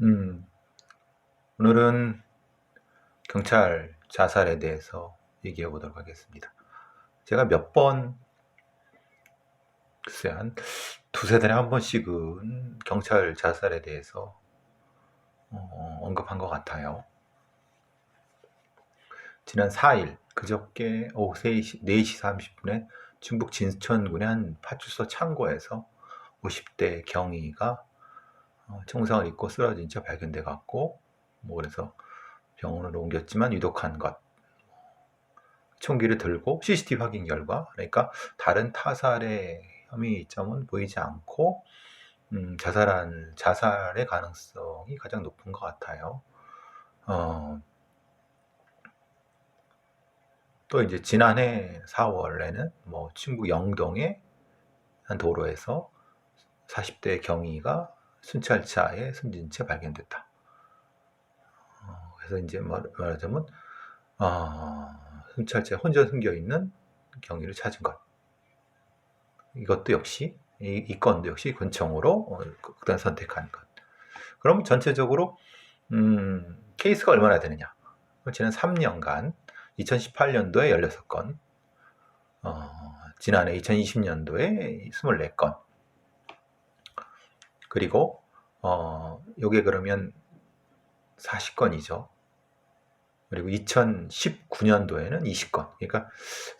음, 오늘은 경찰 자살에 대해서 얘기해 보도록 하겠습니다. 제가 몇 번, 글쎄, 한 두세 달에 한 번씩은 경찰 자살에 대해서 언급한 것 같아요. 지난 4일, 그저께 오후 4시 30분에 충북 진천군의 한 파출소 창고에서 50대 경위가 총상을 입고 쓰러진 채 발견돼 갖고, 그래서 병원으로 옮겼지만 위독한 것, 총기를 들고 CCTV 확인 결과, 그러니까 다른 타살의 혐의점은 보이지 않고 자살의 가능성이 가장 높은 것 같아요. 또 이제 지난해 4월에는 충북 영동의 한 도로에서 40대 경위가 순찰차에 숨진 채 발견됐다. 그래서 이제 말하자면 순찰차에 혼자 숨겨 있는 경위를 찾은 것. 이것도 역시 이 건도 역시 권총으로 극단 선택한 것. 그럼 전체적으로 케이스가 얼마나 되느냐? 지난 3년간 2018년도에 16건, 지난해 2020년도에 24건, 그리고 요게 그러면 40건이죠. 그리고 2019년도에는 20건, 그러니까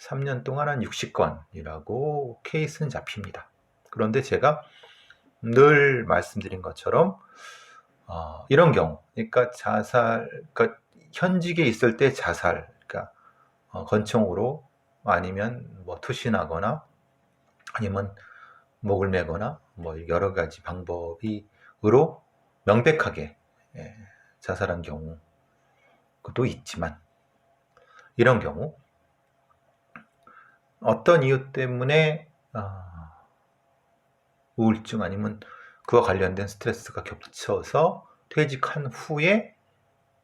3년 동안 한 60건이라고 케이스는 잡힙니다. 그런데 제가 늘 말씀드린 것처럼 이런 경우, 그러니까 그러니까 현직에 있을 때 자살, 그러니까 권총으로 아니면 투신하거나 아니면 목을 매거나 여러 가지 방법으로 명백하게 자살한 경우도 있지만, 이런 경우 어떤 이유 때문에 우울증 아니면 그와 관련된 스트레스가 겹쳐서 퇴직한 후에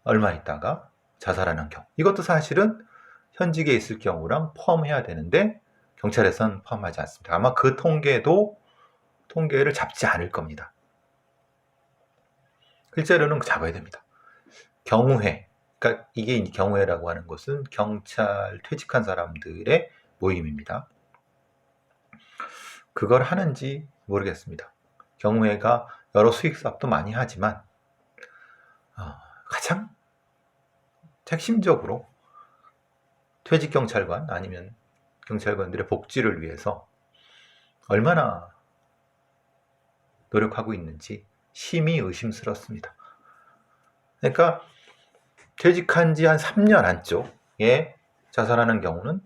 얼마 있다가 자살하는 경우, 이것도 사실은 현직에 있을 경우랑 포함해야 되는데 경찰에서는 포함하지 않습니다. 아마 그 통계를 잡지 않을 겁니다. 실제로는 잡아야 됩니다. 경우회, 그러니까 이게 경우회라고 하는 것은 경찰 퇴직한 사람들의 모임입니다. 그걸 하는지 모르겠습니다. 경우회가 여러 수익 사업도 많이 하지만 가장 핵심적으로 퇴직 경찰관 아니면 경찰관들의 복지를 위해서 얼마나 노력하고 있는지 심히 의심스럽습니다. 그러니까 퇴직한 지 한 3년 안쪽에 자살하는 경우는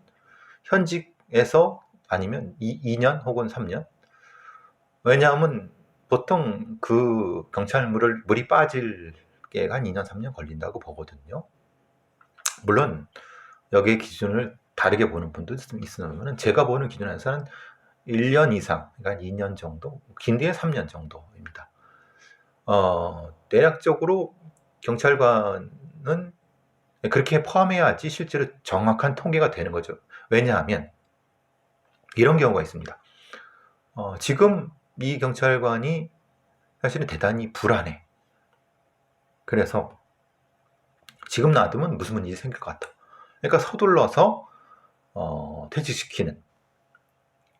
현직에서 아니면 2년 혹은 3년, 왜냐하면 보통 그 경찰물이 빠질 게 한 2년 3년 걸린다고 보거든요. 물론 여기에 기준을 다르게 보는 분도 있으면 제가 보는 기준에서는 1년 이상, 그러니까 2년 정도, 긴 뒤에 3년 정도입니다. 대략적으로 경찰관은 그렇게 포함해야지 실제로 정확한 통계가 되는 거죠. 왜냐하면 이런 경우가 있습니다. 지금 이 경찰관이 사실은 대단히 불안해. 그래서 지금 놔두면 무슨 문제가 생길 것 같아. 그러니까 서둘러서 퇴직시키는.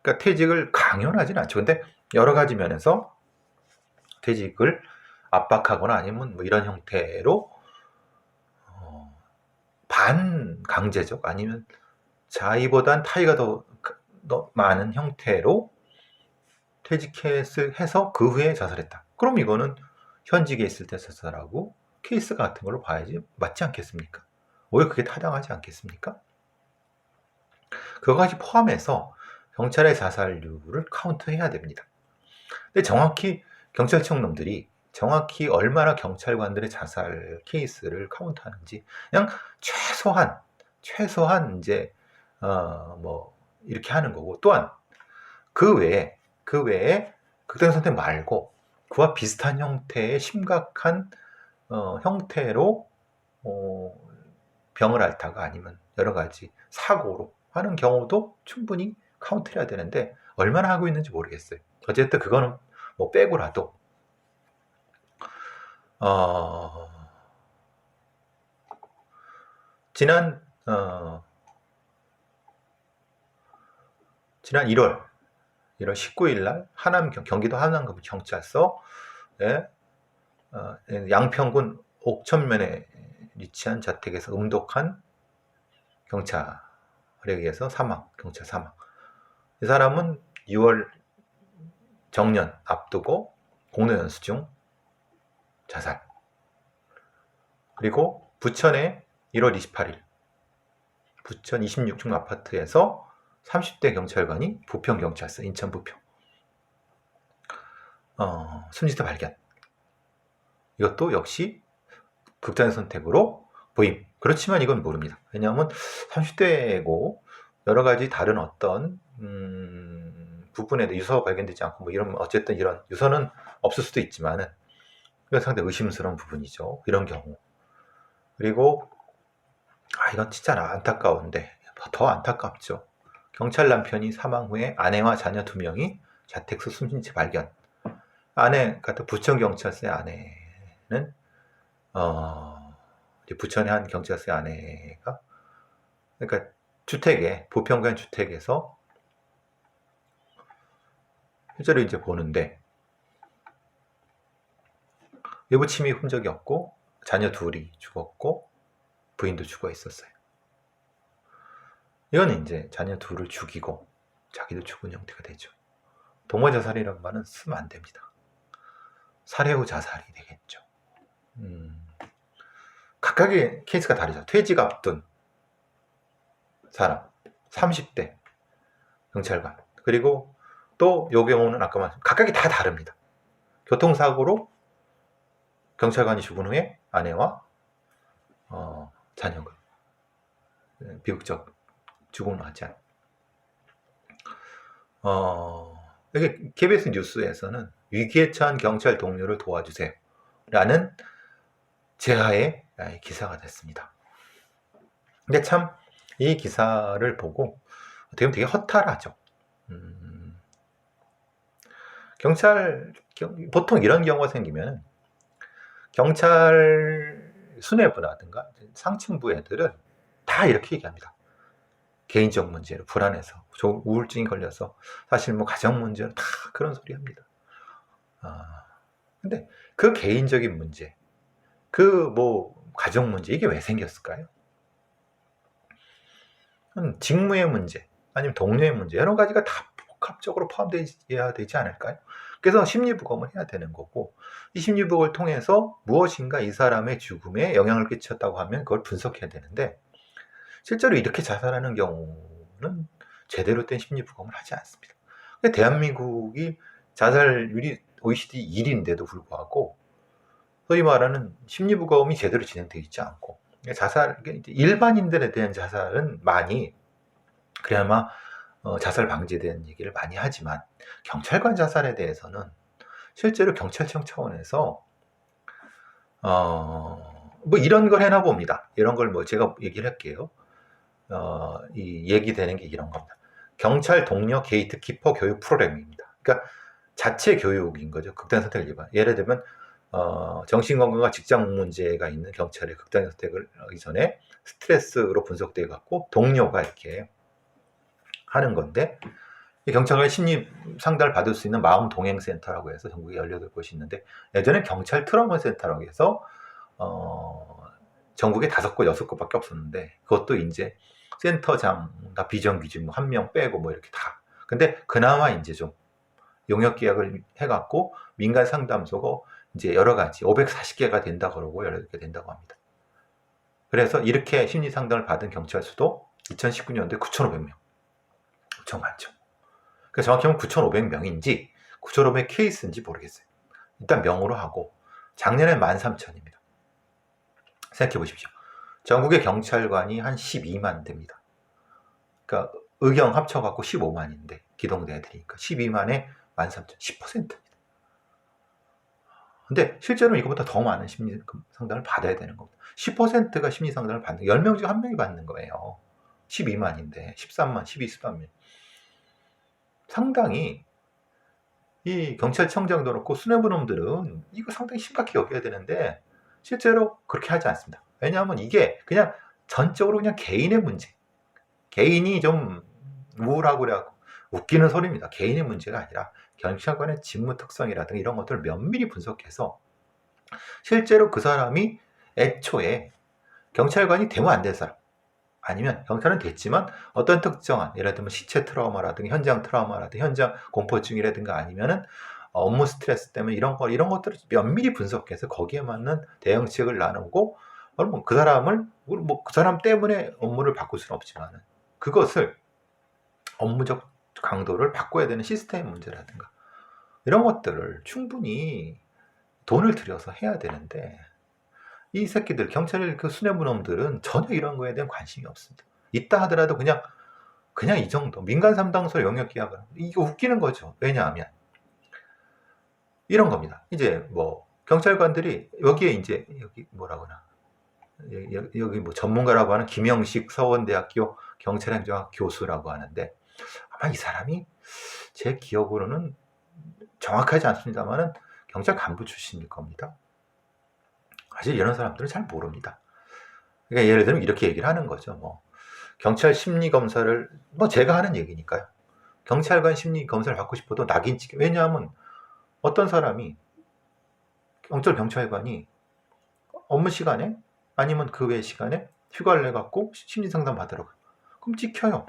그러니까 퇴직을 강요하지는 않죠. 근데 여러 가지 면에서 퇴직을 압박하거나 아니면 이런 형태로 반강제적 아니면 자의보단 타의가 더 많은 형태로 퇴직해서 그 후에 자살했다. 그럼 이거는 현직에 있을 때 자살하고 케이스 같은 걸로 봐야지 맞지 않겠습니까? 오히려 그게 타당하지 않겠습니까? 그것까지 포함해서 경찰의 자살률을 카운트해야 됩니다. 근데 정확히 경찰청 놈들이 정확히 얼마나 경찰관들의 자살 케이스를 카운트하는지 그냥 최소한 이제 이렇게 하는 거고, 또한 그 외에 극단 선택 말고 그와 비슷한 형태의 심각한 형태로 병을 앓다가 아니면 여러 가지 사고로 하는 경우도 충분히 카운트해야 되는데 얼마나 하고 있는지 모르겠어요. 어쨌든 그거는 빼고라도 어, 지난 어, 지난 1월 19일 날 경기도 하남 경찰서에 양평군 옥천면에 위치한 자택에서 음독한 경찰에 의해서 경찰 사망. 이 사람은 6월 정년 앞두고 공로 연수 중 자살. 그리고 부천에 1월 28일 부천 26층 아파트에서 30대 경찰관이 부평경찰서 인천 부평 순직자 발견. 이것도 역시 극단의 선택으로 보임. 그렇지만 이건 모릅니다. 왜냐하면 30대고 여러 가지 다른 어떤 부분에 유서가 발견되지 않고 뭐 이런 어쨌든 이런 유서는 없을 수도 있지만은 이건 상당히 의심스러운 부분이죠. 이런 경우. 그리고 이건 진짜 안타까운데 더 안타깝죠. 경찰 남편이 사망 후에 아내와 자녀 2명이 자택에서 숨진 채 발견. 아내 같은 부천경찰서의 아내는 부천의 한 경찰서의 아내가 그러니까 부평구의 주택에서 실제로 이제 보는데 외부 침입 흔적이 없고 자녀 둘이 죽었고 부인도 죽어 있었어요. 이거는 이제 자녀 둘을 죽이고 자기도 죽은 형태가 되죠. 동거자살이라는 말은 쓰면 안 됩니다. 살해 후 자살이 되겠죠. 각각의 케이스가 다르죠. 퇴직 앞둔 사람, 30대 경찰관. 그리고 또 요 경우는 아까 말씀 각각이 다 다릅니다. 교통사고로 경찰관이 죽은 후에 아내와 자녀가 비극적 죽음을 맞지 않은. 여기 KBS 뉴스에서는 위기에 처한 경찰 동료를 도와주세요 라는 제하의 기사가 됐습니다. 근데 참 이 기사를 보고 어떻게 보면 되게 허탈하죠. 보통 이런 경우가 생기면 경찰 수뇌부라든가 상층부 애들은 다 이렇게 얘기합니다. 개인적 문제로 불안해서 우울증이 걸려서 사실 뭐 가정 문제로 다 그런 소리 합니다. 근데 그 개인적인 문제, 그 뭐 가정 문제 이게 왜 생겼을까요? 직무의 문제, 아니면 동료의 문제 여러 가지가 다 복합적으로 포함되어야 되지 않을까요? 그래서 심리부검을 해야 되는 거고 이 심리부검을 통해서 무엇인가 이 사람의 죽음에 영향을 끼쳤다고 하면 그걸 분석해야 되는데 실제로 이렇게 자살하는 경우는 제대로 된 심리부검을 하지 않습니다. 대한민국이 자살률이 OECD 1위인데도 불구하고 소위 말하는 심리부검이 제대로 진행되어 있지 않고 일반인들에 대한 자살은 많이 그래야만 자살 방지에 대한 얘기를 많이 하지만 경찰관 자살에 대해서는 실제로 경찰청 차원에서 뭐 이런 걸 해나 봅니다. 이런 걸 뭐 제가 얘기를 할게요. 이 얘기되는 게 이런 겁니다. 경찰 동료 게이트키퍼 교육 프로그램입니다. 그러니까 자체 교육인 거죠. 극단 선택을 위반. 예를 들면 정신건강과 직장 문제가 있는 경찰의 극단 선택을 하기 전에 스트레스로 분석돼 갖고 동료가 이렇게 하는 건데 이 경찰관의 심리 상담을 받을 수 있는 마음 동행 센터라고 해서 전국에 18곳이 있는데 예전에 경찰 트라우마 센터라고 해서 전국에 5곳, 6곳밖에 없었는데 그것도 이제 센터장 다 비정규직 1명 빼고 뭐 이렇게 다. 근데 그나마 이제 좀 용역 계약을 해갖고 민간 상담소가 이제 여러 가지 540개가 된다 그러고 여러 개 된다고 합니다. 그래서 이렇게 심리 상담을 받은 경찰 수도 2019년도에 9,500명. 엄청 많죠. 그래서 정확히 하면 9,500명인지 9,500 케이스인지 모르겠어요. 일단 명으로 하고 작년에 13,000입니다. 생각해 보십시오. 전국의 경찰관이 한 12만 됩니다. 그러니까 의경 합쳐갖고 15만인데 기동대 애들이니까 12만에 13,000, 10%입니다. 근데 실제로는 이거보다 더 많은 심리 상담을 받아야 되는 겁니다. 10%가 심리 상담을 받는 10명 중 1명이 받는 거예요. 12만인데 13만, 12, 13만. 상당히 이 경찰청장도 그렇고 수뇌부놈들은 이거 상당히 심각히 여겨야 되는데 실제로 그렇게 하지 않습니다. 왜냐하면 이게 그냥 전적으로 그냥 개인의 문제, 개인이 좀 우울하고 그래갖고 웃기는 소리입니다. 개인의 문제가 아니라 경찰관의 직무 특성이라든가 이런 것들을 면밀히 분석해서 실제로 그 사람이 애초에 경찰관이 되면 안 될 사람, 아니면 경찰은 됐지만 어떤 특정한, 예를 들면 시체 트라우마라든가 현장 트라우마라든가 현장 공포증이라든가 아니면은 업무 스트레스 때문에 이런 것들을 면밀히 분석해서 거기에 맞는 대응책을 나누고, 그러면 그 사람을 뭐 그 사람 때문에 업무를 바꿀 수는 없지만 그것을 업무적 강도를 바꿔야 되는 시스템 문제라든가 이런 것들을 충분히 돈을 들여서 해야 되는데, 이 새끼들 경찰 그 수뇌부 놈들은 전혀 이런 거에 대한 관심이 없습니다. 있다 하더라도 그냥 이 정도 민간 삼당소 영역 계약을, 이게 웃기는 거죠. 왜냐하면 이런 겁니다. 이제 뭐 경찰관들이 여기에 이제 여기 뭐라거나 여기 뭐 전문가라고 하는 김영식 서원대학교 경찰행정학 교수라고 하는데, 아마 이 사람이 제 기억으로는 정확하지 않습니다만은 경찰 간부 출신일 겁니다. 사실 이런 사람들은 잘 모릅니다. 그러니까 예를 들면 이렇게 얘기를 하는 거죠. 뭐 경찰 심리 검사를, 뭐 제가 하는 얘기니까요. 경찰관 심리 검사를 받고 싶어도 낙인 찍혀. 왜냐하면 어떤 사람이 경찰관이 업무 시간에 아니면 그 외 시간에 휴가를 내갖고 심리 상담 받으러 가. 그럼 찍혀요.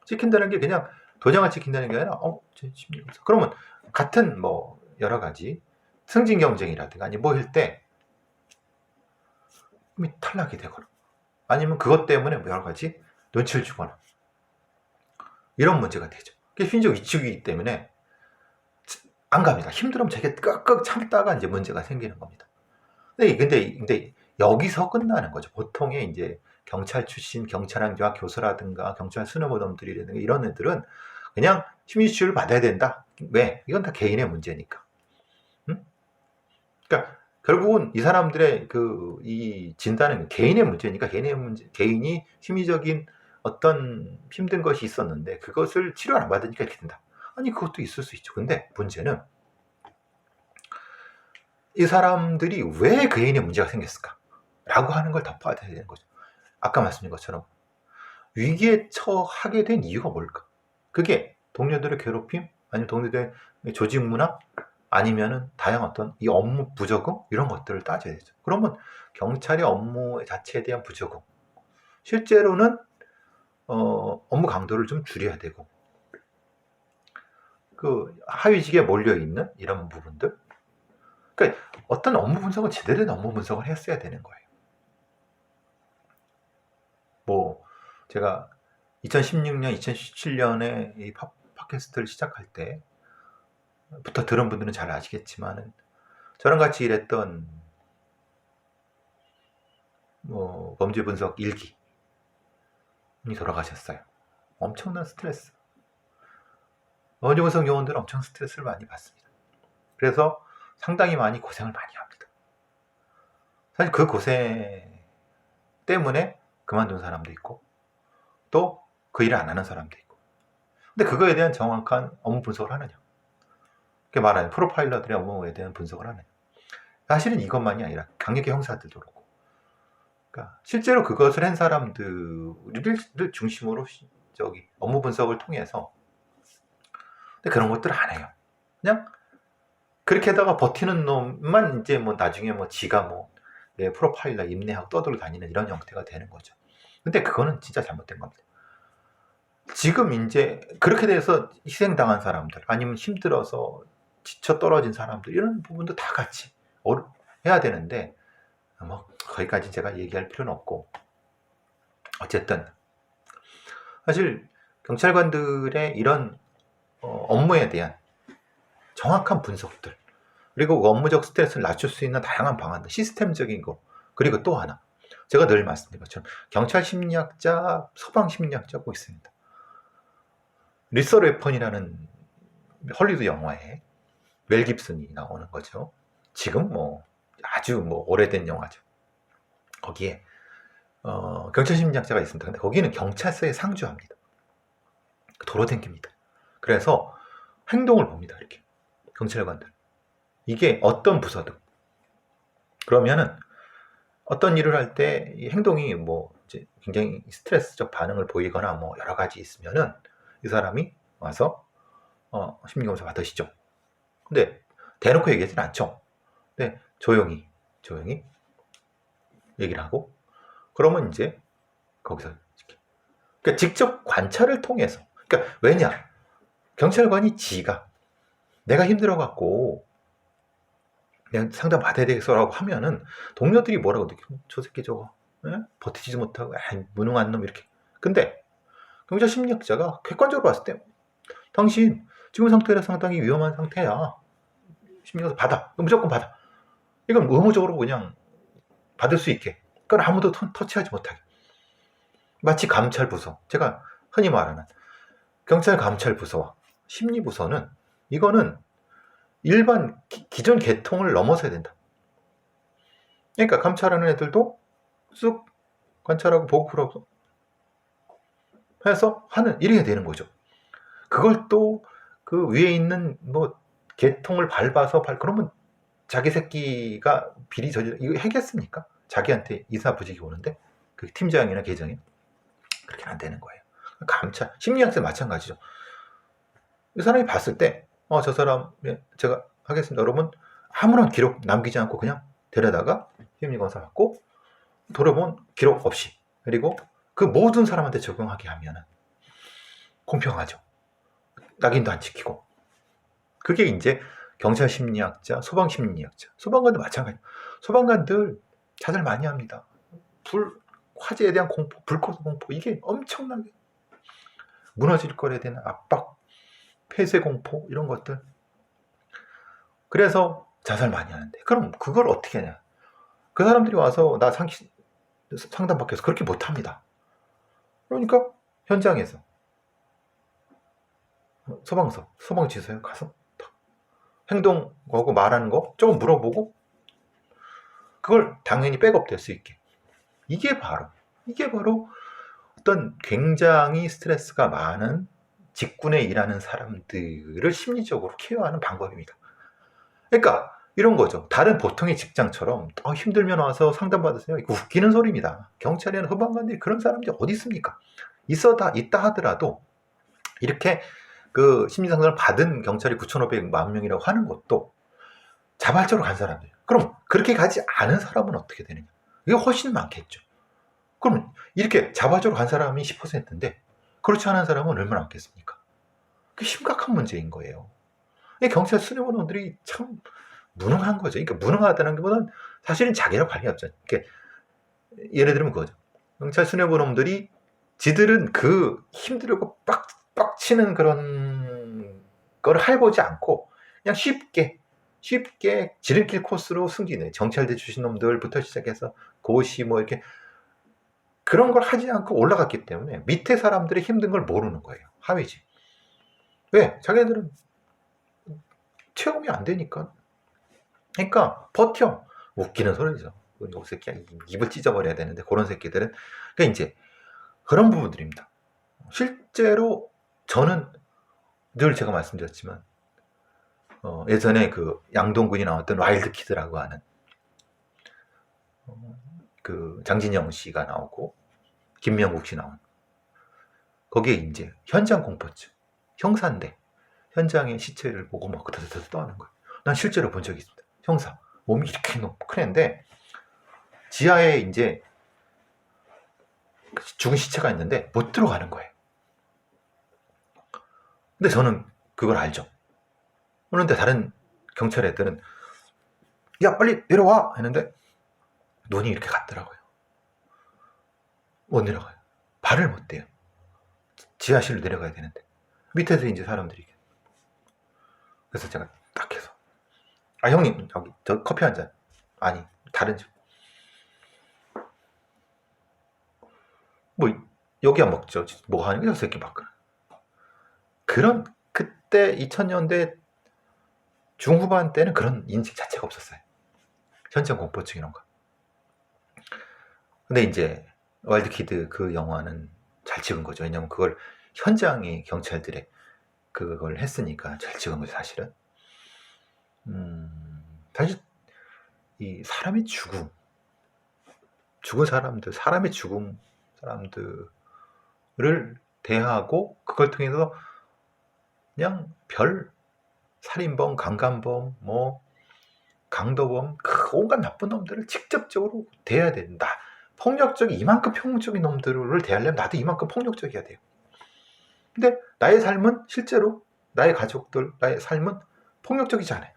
찍힌다는 게 그냥 도장을 찍힌다는 게 아니라 제 심리 검사. 그러면 같은 뭐 여러 가지 승진 경쟁이라든가 아니 뭐 할 때 탈락이 되거나 아니면 그것 때문에 뭐 여러 가지 눈치를 주거나 이런 문제가 되죠. 그게 심리적 위축이기 때문에 안 갑니다. 힘들면 되게 끄끄 참다가 이제 문제가 생기는 겁니다. 근데 여기서 끝나는 거죠. 보통의 이제 경찰 출신 경찰행정학 교수라든가 경찰 수뇌부놈들이라든가 이런 애들은 그냥 심리치료를 받아야 된다. 왜? 이건 다 개인의 문제니까. 응? 그러니까 결국은 이 사람들의 이 진단은 개인의 문제니까 개인이 심리적인 어떤 힘든 것이 있었는데 그것을 치료 안 받으니까 이렇게 된다. 아니 그것도 있을 수 있죠. 근데 문제는 이 사람들이 왜 개인의 문제가 생겼을까? 라고 하는 걸 덮어야 되는 거죠. 아까 말씀드린 것처럼 위기에 처하게 된 이유가 뭘까? 그게 동료들의 괴롭힘? 아니면 동료들의 조직 문화? 아니면은 다양한 어떤 이 업무 부적응? 이런 것들을 따져야 되죠. 그러면 경찰의 업무 자체에 대한 부적응, 실제로는 업무 강도를 좀 줄여야 되고, 그 하위직에 몰려있는 이런 부분들, 그러니까 어떤 업무 분석은 제대로 된 업무 분석을 했어야 되는 거예요. 뭐 제가 2016년, 2017년에 이 팟캐스트를 시작할 때부터 들은 분들은 잘 아시겠지만 저랑 같이 일했던 뭐 범죄 분석 1기이 돌아가셨어요. 엄청난 스트레스. 범죄 분석 요원들은 엄청 스트레스를 많이 받습니다. 그래서 상당히 많이 고생을 많이 합니다. 사실 그 고생 때문에 그만둔 사람도 있고 또 그 일을 안 하는 사람도 있고. 근데 그거에 대한 정확한 업무 분석을 하느냐, 그게 말하는 프로파일러들의 업무에 대한 분석을 하느냐. 사실은 이것만이 아니라 강력의 형사들도 그렇고, 그러니까 실제로 그것을 한 사람들을 중심으로 업무 분석을 통해서, 근데 그런 것들을 안 해요. 그냥 그렇게 하다가 버티는 놈만 이제 뭐 나중에 뭐 지가 뭐 프로파일러 임내하고 떠돌고 다니는 이런 형태가 되는 거죠. 근데 그거는 진짜 잘못된 겁니다. 지금 이제 그렇게 돼서 희생당한 사람들, 아니면 힘들어서 지쳐 떨어진 사람들, 이런 부분도 다 같이 해야 되는데 뭐 거기까지 제가 얘기할 필요는 없고, 어쨌든 사실 경찰관들의 이런 업무에 대한 정확한 분석들, 그리고 업무적 스트레스를 낮출 수 있는 다양한 방안들, 시스템적인 거, 그리고 또 하나, 제가 늘 말씀드린 것처럼 경찰 심리학자, 서방 심리학자 꼭 있습니다. 리서 웨펀이라는 헐리우드 영화에 멜 깁슨이 나오는 거죠. 지금 뭐 아주 뭐 오래된 영화죠. 거기에 경찰 심리학자가 있습니다. 근데 거기는 경찰서에 상주합니다. 도로 댕깁니다. 그래서 행동을 봅니다. 이렇게 경찰관들. 이게 어떤 부서든. 그러면은 어떤 일을 할 때 행동이 뭐 이제 굉장히 스트레스적 반응을 보이거나 뭐 여러 가지 있으면은 이 사람이 와서 심리검사 받으시죠. 근데 대놓고 얘기하진 않죠. 근데 조용히 얘기를 하고, 그러면 이제 거기서 그러니까 직접 관찰을 통해서, 그러니까 왜냐, 경찰관이 지가 내가 힘들어갖고 내가 상담 받아야 되겠어라고 하면은 동료들이 뭐라고 느껴? 저 새끼 저거 버티지도 못하고 무능한 놈 이렇게. 근데 경찰 심리학자가 객관적으로 봤을 때 당신 지금 상태라 상당히 위험한 상태야. 심리검사 받아. 무조건 받아. 이건 의무적으로 그냥 받을 수 있게. 그건 아무도 터치하지 못하게. 마치 감찰부서, 제가 흔히 말하는 경찰 감찰부서와 심리부서는 이거는 일반 기존 계통을 넘어서야 된다. 그러니까 감찰하는 애들도 쑥 관찰하고 보고하고 해서 하는 이래야 되는 거죠. 그걸 또 그 위에 있는 뭐 계통을 밟아서 그러면 자기 새끼가 비리 저지르 이거 하겠습니까? 자기한테 이사부직이 오는데 그 팀장이나 계장이 그렇게는 안 되는 거예요. 감찰 심리학도 마찬가지죠. 이 사람이 봤을 때 저 사람 제가 하겠습니다. 여러분 아무런 기록 남기지 않고 그냥 데려다가 심리검사 받고 돌아보면 기록 없이, 그리고 그 모든 사람한테 적용하게 하면은 공평하죠. 낙인도 안 찍히고. 그게 이제 경찰 심리학자, 소방 심리학자, 소방관도 마찬가지. 소방관들 자살 많이 합니다. 화재에 대한 공포, 불꽃 공포, 이게 엄청나게 무너질 거에 대한 압박, 폐쇄 공포 이런 것들. 그래서 자살 많이 하는데, 그럼 그걸 어떻게 하냐? 그 사람들이 와서 나 상담 받기 위해서 그렇게 못합니다. 그러니까 현장에서 소방지소에 가서 행동하고 말하는 거 조금 물어보고 그걸 당연히 백업될 수 있게. 이게 바로 어떤 굉장히 스트레스가 많은 직군에 일하는 사람들을 심리적으로 케어하는 방법입니다. 그러니까 이런 거죠. 다른 보통의 직장처럼 힘들면 와서 상담받으세요. 이거 웃기는 소리입니다. 경찰이나 소방관들이 그런 사람들이 어디 있습니까? 있다 하더라도 이렇게 그 심리상담을 받은 경찰이 9,500만 명이라고 하는 것도 자발적으로 간 사람들. 그럼 그렇게 가지 않은 사람은 어떻게 되느냐? 이게 훨씬 많겠죠. 그럼 이렇게 자발적으로 간 사람이 10%인데 그렇지 않은 사람은 얼마나 많겠습니까? 그게 심각한 문제인 거예요. 경찰 수뇌부원들이 참 무능한 거죠. 그러니까 무능하다는 것보다는 사실은 자기랑 관계 없죠. 그러니까 예를 들면 그거죠. 경찰 수뇌부원들이 지들은 그 힘들고 빡치는 그런 걸 해보지 않고 그냥 쉽게 지름길 코스로 승진해. 정찰대 출신 놈들부터 시작해서 고시 뭐 이렇게 그런 걸 하지 않고 올라갔기 때문에 밑에 사람들이 힘든 걸 모르는 거예요. 하위직. 왜? 자기네들은 체험이 안 되니까. 그러니까 버텨. 웃기는 소리죠. 요 새끼야 입을 찢어버려야 되는데 그런 새끼들은. 그러니까 이제 그런 부분들입니다. 실제로 저는 늘 제가 말씀드렸지만 예전에 그 양동근이 나왔던 와일드 키드라고 하는 그 장진영 씨가 나오고 김명국 씨 나온 거기에 이제 현장 공포증 형사인데 현장의 시체를 보고 막 드드드 떠하는 거예요. 난 실제로 본 적이 있습니다. 형사 몸이 이렇게 큰 애인데 지하에 이제 죽은 시체가 있는데 못 들어가는 거예요. 근데 저는 그걸 알죠. 그런데 다른 경찰 애들은 야 빨리 내려와 했는데 눈이 이렇게 갔더라고요. 못 내려가요. 발을 못 대요. 지하실로 내려가야 되는데 밑에서 이제 사람들이. 그래서 제가 딱 해서 형님 여기 저 커피 한 잔. 아니 다른 집. 뭐 여기 안 먹죠. 뭐 하는 게 새끼 막 그런 그때 2000년대 중후반 때는 그런 인식 자체가 없었어요. 현장 공포증 이런 거. 근데 이제 와일드키드 그 영화는 잘 찍은 거죠. 왜냐면 그걸 현장의 경찰들의 그걸 했으니까 잘 찍은 거죠, 사실은. 사실 이 사람의 죽은 사람들, 사람의 죽은 사람들을 대하고 그걸 통해서 그냥 살인범, 강간범, 뭐 강도범, 그 온갖 나쁜 놈들을 직접적으로 대해야 된다. 이만큼 폭력적인 놈들을 대하려면 나도 이만큼 폭력적이어야 돼요. 근데 나의 삶은 실제로 나의 가족들, 나의 삶은 폭력적이지 않아요.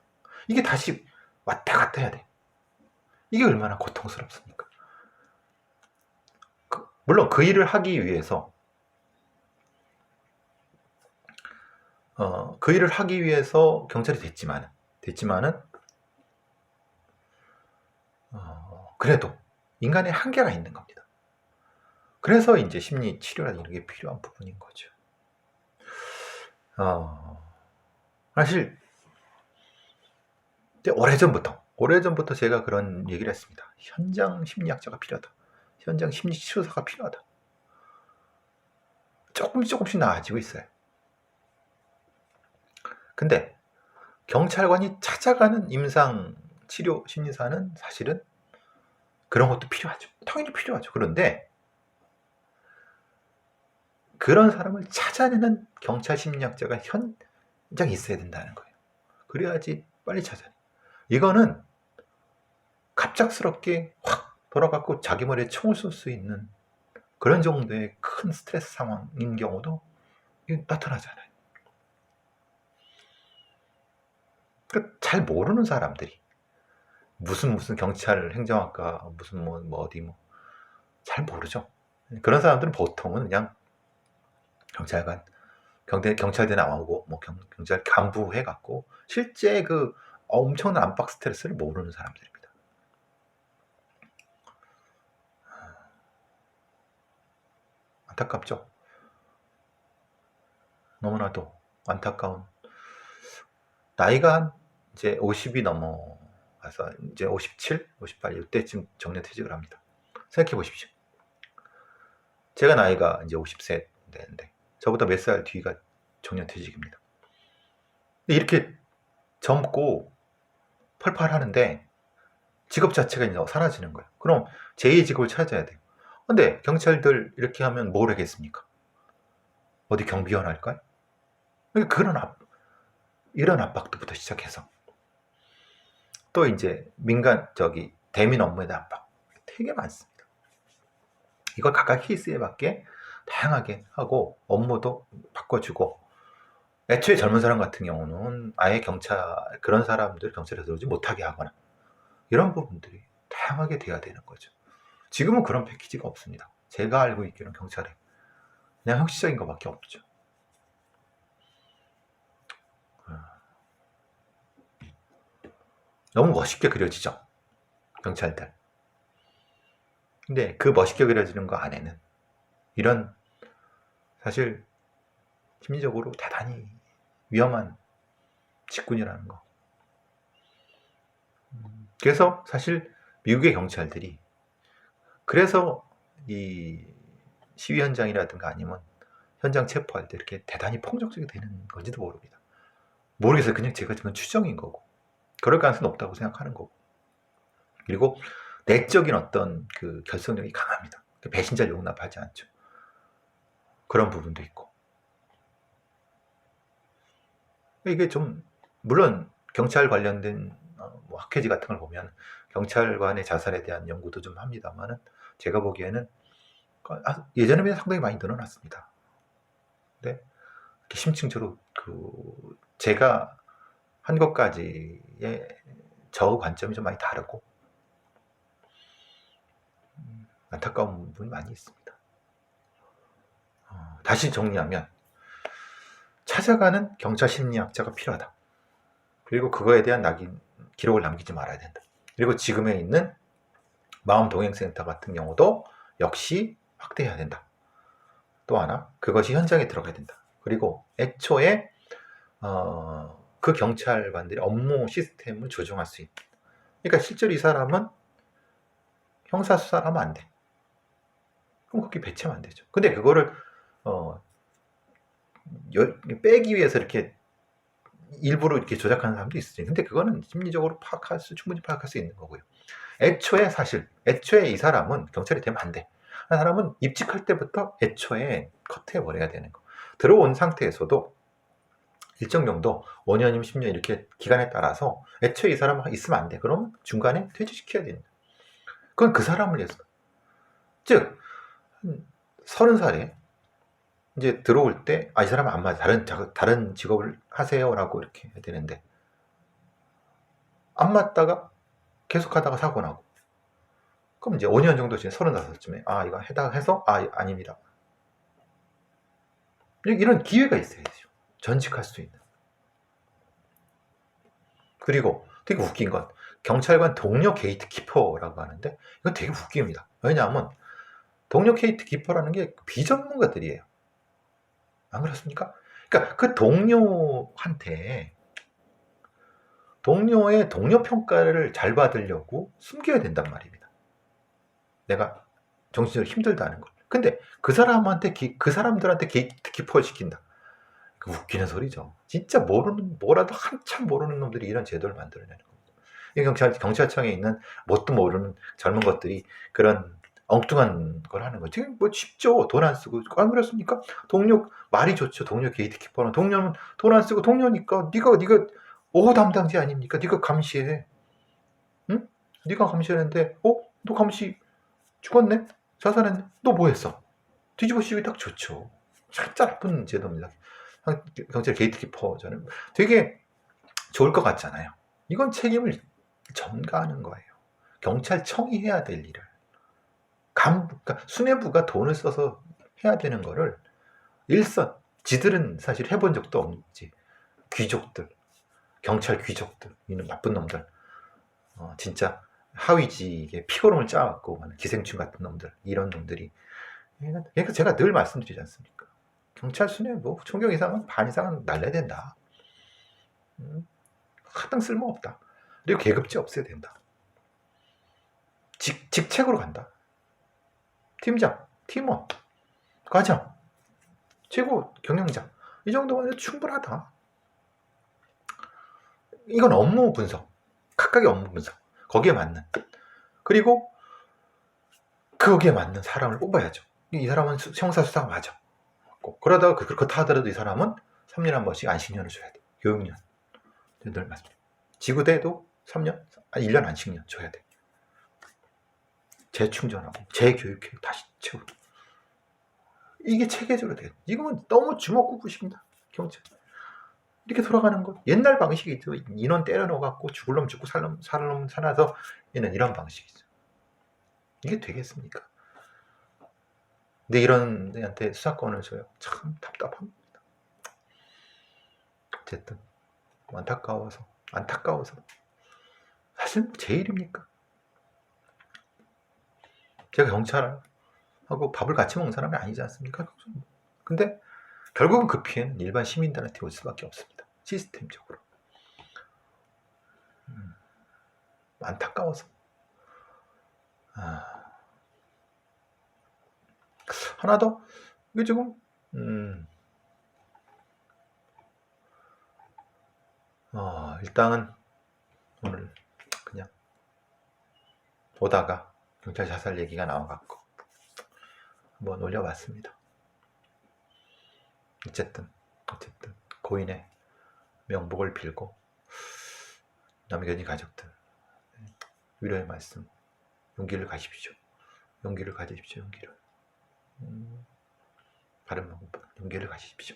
이게 다시 왔다 갔다 해야 돼. 이게 얼마나 고통스럽습니까? 물론 그 일을 하기 위해서 경찰이 됐지만은 그래도 인간의 한계가 있는 겁니다. 그래서 이제 심리 치료라는 이런 게 필요한 부분인 거죠. 사실 오래전부터 제가 그런 얘기를 했습니다. 현장 심리학자가 필요하다. 현장 심리 치료사가 필요하다. 조금씩 나아지고 있어요. 근데 경찰관이 찾아가는 임상 치료 심리사는 사실은 그런 것도 필요하죠. 당연히 필요하죠. 그런데 그런 사람을 찾아내는 경찰 심리학자가 현장에 있어야 된다는 거예요. 그래야지 빨리 찾아내. 이거는 갑작스럽게 확 돌아가고 자기 머리에 총을 쏠 수 있는 그런 정도의 큰 스트레스 상황인 경우도 나타나잖아요. 잘 모르는 사람들이 무슨 경찰 행정학과 무슨 어디 잘 모르죠. 그런 사람들은 보통은 그냥 경찰관 경찰대 나오고 경찰 간부 해갖고 실제 그 엄청난 압박 스트레스를 모르는 사람들입니다. 안타깝죠. 너무나도 안타까운. 나이가 이제 50이 넘어가서 이제 57, 58 이때쯤 정년퇴직을 합니다. 생각해 보십시오. 제가 나이가 이제 50세 되는데 저보다 몇 살 뒤가 정년퇴직입니다. 이렇게 젊고 펄펄하는데 직업 자체가 이제 사라지는 거예요. 그럼 제2의 직업을 찾아야 돼요. 근데 경찰들 이렇게 하면 뭘 하겠습니까? 어디 경비원 할까요? 이런 압박부터 시작해서 또 이제 대민 업무에 대한 압박 되게 많습니다. 이걸 각각 케이스에 맞게 다양하게 하고 업무도 바꿔주고 애초에 젊은 사람 같은 경우는 아예 그런 사람들 경찰에 들어오지 못하게 하거나 이런 부분들이 다양하게 돼야 되는 거죠. 지금은 그런 패키지가 없습니다. 제가 알고 있기로는 경찰에 그냥 형식적인 것밖에 없죠. 너무 멋있게 그려지죠, 경찰들. 근데 그 멋있게 그려지는 거 안에는 이런 사실 심리적으로 대단히 위험한 직군이라는 거. 그래서 사실 미국의 경찰들이 그래서 이 시위 현장이라든가 아니면 현장 체포할 때 이렇게 대단히 폭력적이 되는 건지도 모릅니다. 모르겠어요. 그냥 제가 지금 추정인 거고 그럴 가능성이 높다고 생각하는 거고 그리고 내적인 어떤 그 결속력이 강합니다. 배신자를 용납하지 않죠. 그런 부분도 있고 이게 좀 물론 경찰 관련된 학회지 같은 걸 보면 경찰관의 자살에 대한 연구도 좀 합니다만은 제가 보기에는 예전에 비해 상당히 많이 늘어났습니다. 근데 심층적으로 제가 한 것까지의 저 관점이 좀 많이 다르고 안타까운 부분이 많이 있습니다. 다시 정리하면 찾아가는 경찰 심리학자가 필요하다. 그리고 그거에 대한 기록을 남기지 말아야 된다. 그리고 지금에 있는 마음동행센터 같은 경우도 역시 확대해야 된다. 또 하나, 그것이 현장에 들어가야 된다. 그리고 애초에 그 경찰관들이 업무 시스템을 조정할 수 있는. 그러니까 실제로 이 사람은 형사수사를 하면 안 돼. 그럼 거기 배치하면 안 되죠. 근데 그거를 빼기 위해서 이렇게 일부러 이렇게 조작하는 사람도 있어요. 근데 그거는 심리적으로 충분히 파악할 수 있는 거고요. 애초에 이 사람은 경찰이 되면 안 돼. 이 사람은 입직할 때부터 애초에 커트해버려야 되는 거. 들어온 상태에서도 일정 정도 5년이면 10년 이렇게 기간에 따라서 애초에 이 사람은 있으면 안 돼. 그러면 중간에 퇴직시켜야 됩니다. 그건 그 사람을 위해서. 즉 30살에 이제 들어올 때 이 사람은 안 맞아. 다른 직업을 하세요라고 이렇게 해야 되는데 안 맞다가 계속하다가 사고 나고 그럼 이제 5년 정도 지난 35쯤에 이거 해서 아닙니다. 이런 기회가 있어야죠. 전직할 수 있는. 그리고 되게 웃긴 건 경찰관 동료 게이트키퍼라고 하는데 이건 되게 웃깁니다. 왜냐하면 동료 게이트키퍼라는 게 비전문가들이에요. 안 그렇습니까? 그러니까 그 동료한테 동료의 동료 평가를 잘 받으려고 숨겨야 된단 말입니다. 내가 정신적으로 힘들다는 걸. 근데 그 사람들한테 게이트키퍼를 시킨다. 웃기는 소리죠. 진짜 뭐라도 한참 모르는 놈들이 이런 제도를 만들어내는 겁니다. 경찰청에 있는 뭣도 모르는 젊은 것들이 그런 엉뚱한 걸 하는 거죠. 지금 뭐 쉽죠. 돈 안 쓰고. 안 그렇습니까? 동료, 말이 좋죠. 동료 게이트키퍼는. 동료는 돈 안 쓰고 동료니까 네가 오후 담당자 아닙니까? 네가 감시해. 응? 네가 감시하는데 너 감시 죽었네? 자살했네? 너 뭐 했어? 뒤집어 씌우기 딱 좋죠. 진짜 나쁜 제도입니다. 경찰 게이트키퍼 저는 되게 좋을 것 같잖아요. 이건 책임을 전가하는 거예요. 경찰청이 해야 될 일을 그러니까 수뇌부가 돈을 써서 해야 되는 거를 지들은 사실 해본 적도 없지. 귀족들, 경찰 귀족들, 이는 나쁜 놈들, 진짜 하위직에 피고름을 짜갖고 기생충 같은 놈들, 이런 놈들이. 그러니까 제가 늘 말씀드리지 않습니까? 경찰 수뇌부 총경 이상은 반 이상은 날려야 된다. 하등 쓸모없다. 그리고 계급제 없애야 된다. 직책으로 간다. 팀장, 팀원, 과장, 최고 경영자. 이 정도면 충분하다. 이건 업무 분석. 각각의 업무 분석. 거기에 맞는. 그리고 거기에 맞는 사람을 뽑아야죠. 이 사람은 형사수사가 맞아. 그러다가 그렇다 하더라도 이 사람은 3년에 한 번씩 안식년을 줘야 돼. 교육년. 늘 말씀. 지구대도 3년, 1년 안식년 줘야 돼. 재충전하고 재교육해 다시 채우고. 이게 체계적으로 돼요. 이건 너무 주먹구구식입니다. 경찰. 이렇게 돌아가는 거. 옛날 방식이죠. 인원 때려 넣어갖고 죽을 놈 죽고 살 놈 살아서 얘는 이런 방식이죠. 이게 되겠습니까? 근데 이런 애한테 수사권을 줘요. 참 답답합니다. 어쨌든 안타까워서 사실 제 일입니까? 제가 경찰하고 밥을 같이 먹는 사람이 아니지 않습니까? 근데 결국은 그 피해는 일반 시민들한테 올 수밖에 없습니다. 시스템적으로. 안타까워서. 하나 더. 이게 지금 일단은 오늘 그냥 보다가 경찰 자살 얘기가 나와갖고 한번 올려봤습니다. 어쨌든 고인의 명복을 빌고 남겨진 가족들 위로의 말씀, 용기를 가지십시오. 용기를. 바른 방법, 용기를 가지십시오.